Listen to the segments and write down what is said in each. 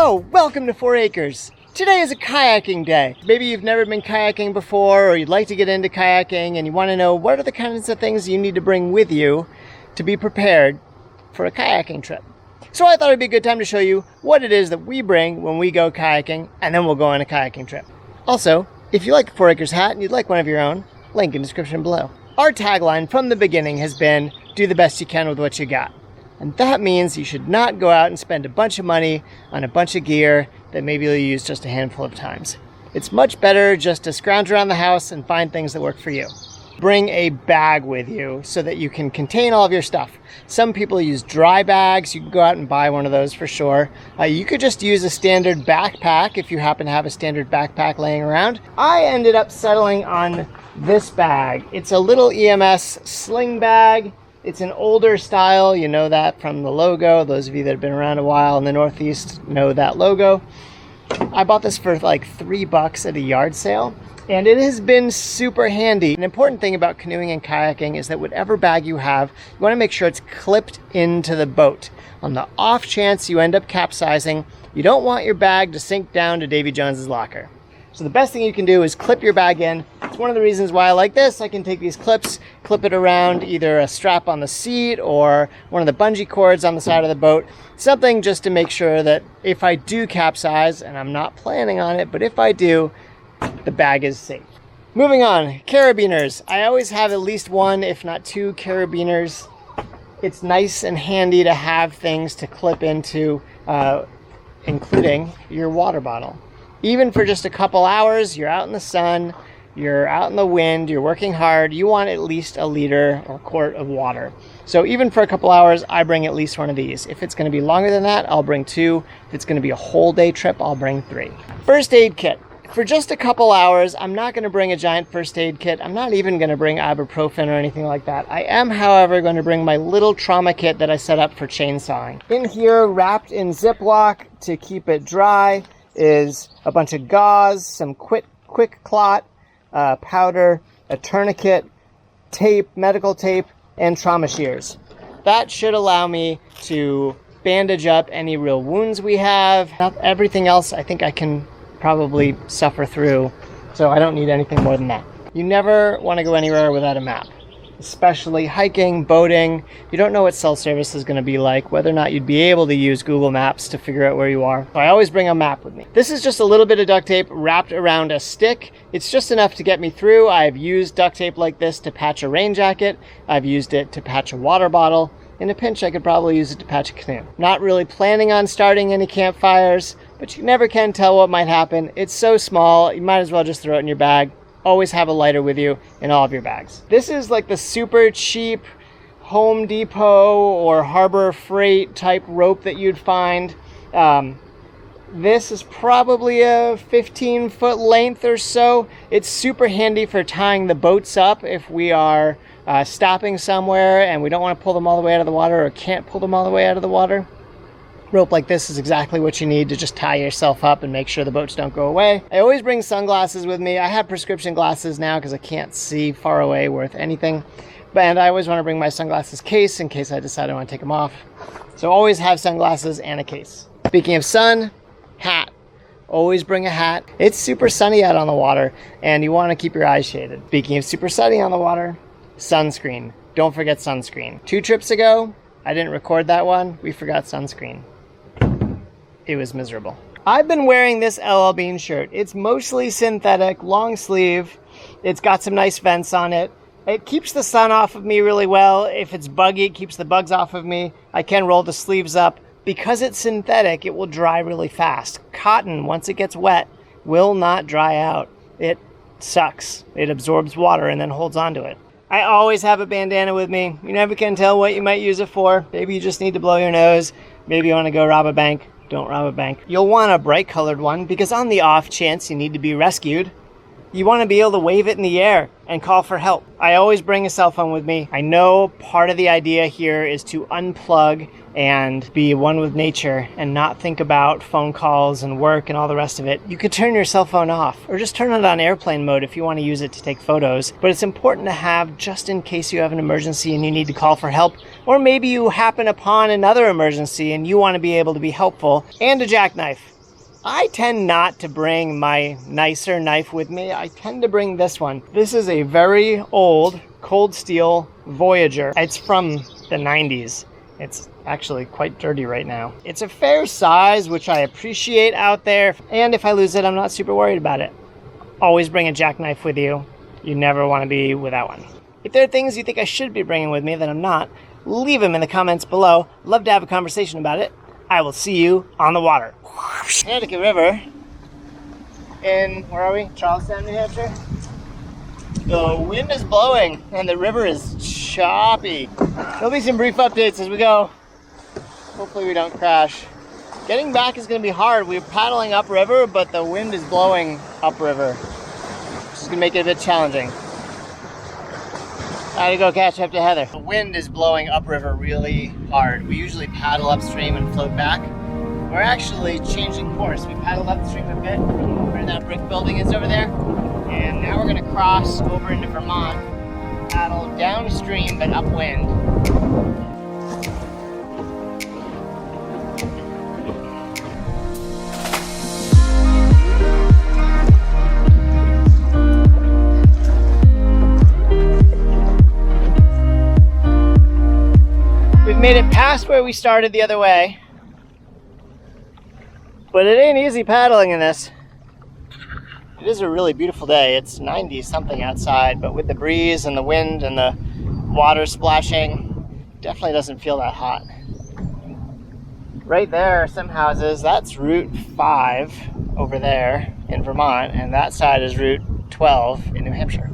Hello, welcome to 4 Acres. Today is a kayaking day. Maybe you've never been kayaking before, or you'd like to get into kayaking and you want to know what are the kinds of things you need to bring with you to be prepared for a kayaking trip. So I thought it'd be a good time to show you what it is that we bring when we go kayaking, and then we'll go on a kayaking trip. Also, if you like a 4 Acres hat and you'd like one of your own, link in the description below. Our tagline from the beginning has been, do the best you can with what you got. And that means you should not go out and spend a bunch of money on a bunch of gear that maybe you'll use just a handful of times. It's much better just to scrounge around the house and find things that work for you. Bring a bag with you so that you can contain all of your stuff. Some people use dry bags. You can go out and buy one of those for sure. You could just use a standard backpack if you happen to have a standard backpack laying around. I ended up settling on this bag. It's a little EMS sling bag. It's an older style, you know that from the logo. Those of you that have been around a while in the Northeast know that logo. I bought this for like $3 at a yard sale, and it has been super handy. An important thing about canoeing and kayaking is that whatever bag you have, you want to make sure it's clipped into the boat. On the off chance you end up capsizing, you don't want your bag to sink down to Davy Jones's locker. So the best thing you can do is clip your bag in. It's one of the reasons why I like this. I can take these clips, clip it around either a strap on the seat or one of the bungee cords on the side of the boat. Something just to make sure that if I do capsize, and I'm not planning on it, but if I do, the bag is safe. Moving on, carabiners. I always have at least one, if not two carabiners. It's nice and handy to have things to clip into, including your water bottle. Even for just a couple hours, you're out in the sun, you're out in the wind, you're working hard, you want at least a liter or quart of water. So even for a couple hours, I bring at least one of these. If it's going to be longer than that, I'll bring 2. If it's going to be a whole day trip, I'll bring 3. First aid kit. For just a couple hours, I'm not going to bring a giant first aid kit. I'm not even going to bring ibuprofen or anything like that. I am, however, going to bring my little trauma kit that I set up for chainsawing. In here, wrapped in Ziploc to keep it dry, is a bunch of gauze, some quick clot, powder, a tourniquet, tape, medical tape, and trauma shears. That should allow me to bandage up any real wounds we have. Everything else I think I can probably suffer through, so I don't need anything more than that. You never want to go anywhere without a map, especially hiking, boating. You don't know what cell service is going to be like, whether or not you'd be able to use Google Maps to figure out where you are. So I always bring a map with me. This is just a little bit of duct tape wrapped around a stick. It's just enough to get me through. I've used duct tape like this to patch a rain jacket. I've used it to patch a water bottle. In a pinch, I could probably use it to patch a canoe. Not really planning on starting any campfires, but you never can tell what might happen. It's so small, you might as well just throw it in your bag. Always have a lighter with you in all of your bags. This is like the super cheap Home Depot or Harbor Freight type rope that you'd find. This is probably a 15-foot length or so. It's super handy for tying the boats up if we are stopping somewhere and we don't want to pull them all the way out of the water or can't pull them all the way out of the water. Rope like this is exactly what you need to just tie yourself up and make sure the boats don't go away. I always bring sunglasses with me. I have prescription glasses now because I can't see far away worth anything. And I always want to bring my sunglasses case in case I decide I want to take them off. So always have sunglasses and a case. Speaking of sun, hat. Always bring a hat. It's super sunny out on the water and you want to keep your eyes shaded. Speaking of super sunny on the water, sunscreen. Don't forget sunscreen. 2 trips ago, I didn't record that one. We forgot sunscreen. It was miserable. I've been wearing this LL Bean shirt. It's mostly synthetic, long sleeve. It's got some nice vents on it. It keeps the sun off of me really well. If it's buggy, it keeps the bugs off of me. I can roll the sleeves up. Because it's synthetic, it will dry really fast. Cotton, once it gets wet, will not dry out. It sucks. It absorbs water and then holds onto it. I always have a bandana with me. You never can tell what you might use it for. Maybe you just need to blow your nose. Maybe you want to go rob a bank. Don't rob a bank. You'll want a bright colored one because on the off chance you need to be rescued, you want to be able to wave it in the air and call for help. I always bring a cell phone with me. I know part of the idea here is to unplug and be one with nature and not think about phone calls and work and all the rest of it. You could turn your cell phone off or just turn it on airplane mode if you want to use it to take photos. But it's important to have just in case you have an emergency and you need to call for help, or maybe you happen upon another emergency and you want to be able to be helpful, and a jackknife. I tend not to bring my nicer knife with me. I tend to bring this one. This is a very old cold steel Voyager. It's from the 90s. It's actually quite dirty right now. It's a fair size, which I appreciate out there. And if I lose it, I'm not super worried about it. Always bring a jackknife with you. You never want to be without one. If there are things you think I should be bringing with me that I'm not, leave them in the comments below. Love to have a conversation about it. I will see you on the water. Connecticut River in, where are we? Charlestown, New Hampshire. The wind is blowing and the river is choppy. There'll be some brief updates as we go. Hopefully we don't crash. Getting back is going to be hard. We're paddling upriver, but the wind is blowing upriver, which is going to make it a bit challenging. I had to go catch up to Heather. The wind is blowing upriver really hard. We usually paddle upstream and float back. We're actually changing course. We paddled upstream a bit, where that brick building is over there, and now we're going to cross over into Vermont, paddle downstream but upwind. We've made it past where we started the other way. But it ain't easy paddling in this. It is a really beautiful day. It's 90 something outside, but with the breeze and the wind and the water splashing, it definitely doesn't feel that hot. Right there are some houses. That's Route 5 over there in Vermont, and that side is Route 12 in New Hampshire.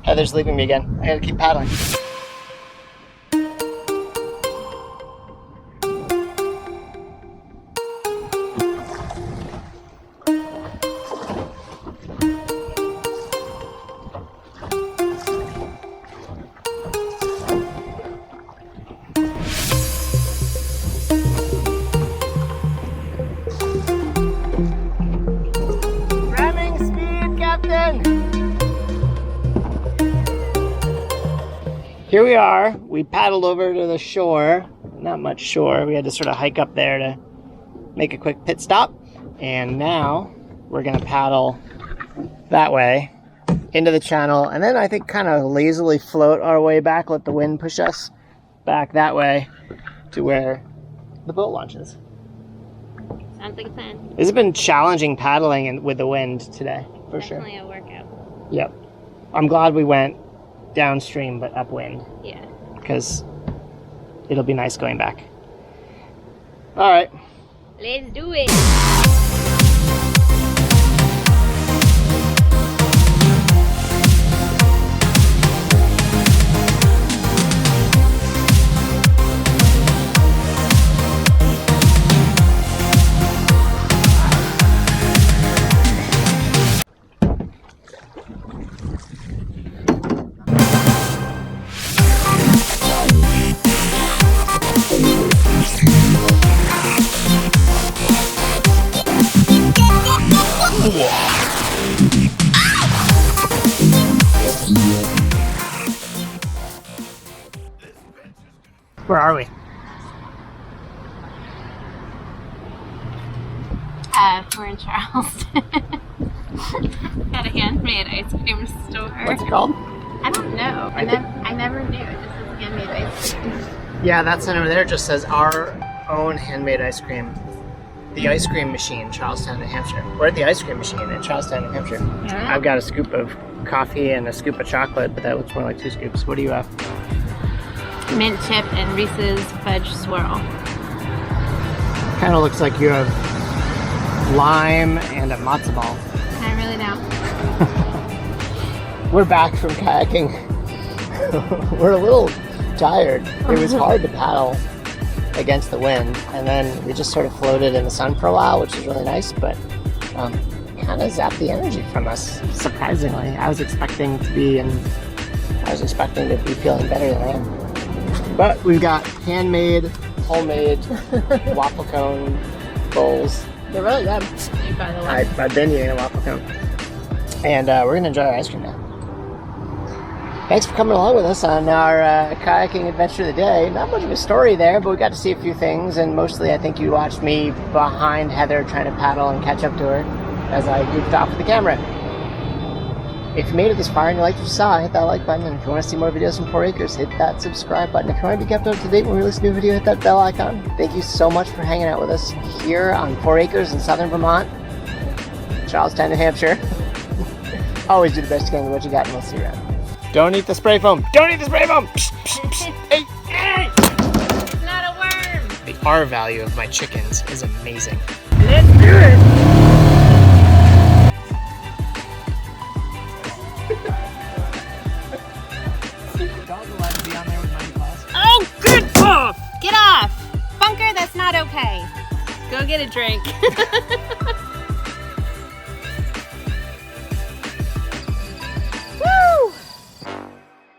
Heather's leaving me again. I gotta keep paddling. Here we are. We paddled over to the shore. Not much shore. We had to sort of hike up there to make a quick pit stop. And now we're going to paddle that way into the channel. And then I think kind of lazily float our way back. Let the wind push us back that way to where the boat launches. Sounds like a plan. This has been challenging paddling with the wind today, for sure. Definitely a workout. Yep. I'm glad we went downstream but upwind. Yeah. Because it'll be nice going back. All right. Let's do it. Where are we? We're in Charleston. At a handmade ice cream store. What's it called? I don't know. I never knew. It just says handmade ice cream. Yeah, that sign over there just says our own handmade ice cream. The ice cream machine, Charlestown, New Hampshire. We're at the ice cream machine in Charlestown, New Hampshire. Yeah. I've got a scoop of coffee and a scoop of chocolate, but that looks more like 2 scoops. What do you have? Mint chip and Reese's fudge swirl. Kind of looks like you have lime and a matzo ball. I really don't. We're back from kayaking. We're a little tired. It was hard to paddle against the wind, and then we just sort of floated in the sun for a while, which was really nice, but kind of zapped the energy from us, surprisingly. I was expecting to be feeling better than I am. But we've got handmade, homemade waffle cone bowls. They're really good, by the way. I've been eating a waffle cone. And we're going to enjoy our ice cream now. Thanks for coming along with us on our kayaking adventure of the day. Not much of a story there, but we got to see a few things, and mostly I think you watched me behind Heather trying to paddle and catch up to her as I goofed off with the camera. If you made it this far and you liked what you saw, hit that like button, and if you want to see more videos from 4 Acres, hit that subscribe button. If you want to be kept up to date when we release a new video, hit that bell icon. Thank you so much for hanging out with us here on 4 Acres in southern Vermont, Charlestown, New Hampshire. Always do the best you can with what you got, and we'll see you around. Don't eat the spray foam! Don't eat the spray foam! Hey, hey! It's not a worm. The R value of my chickens is amazing. Let's do it! Oh, get off! Get off! Bunker, that's not okay. Go get a drink.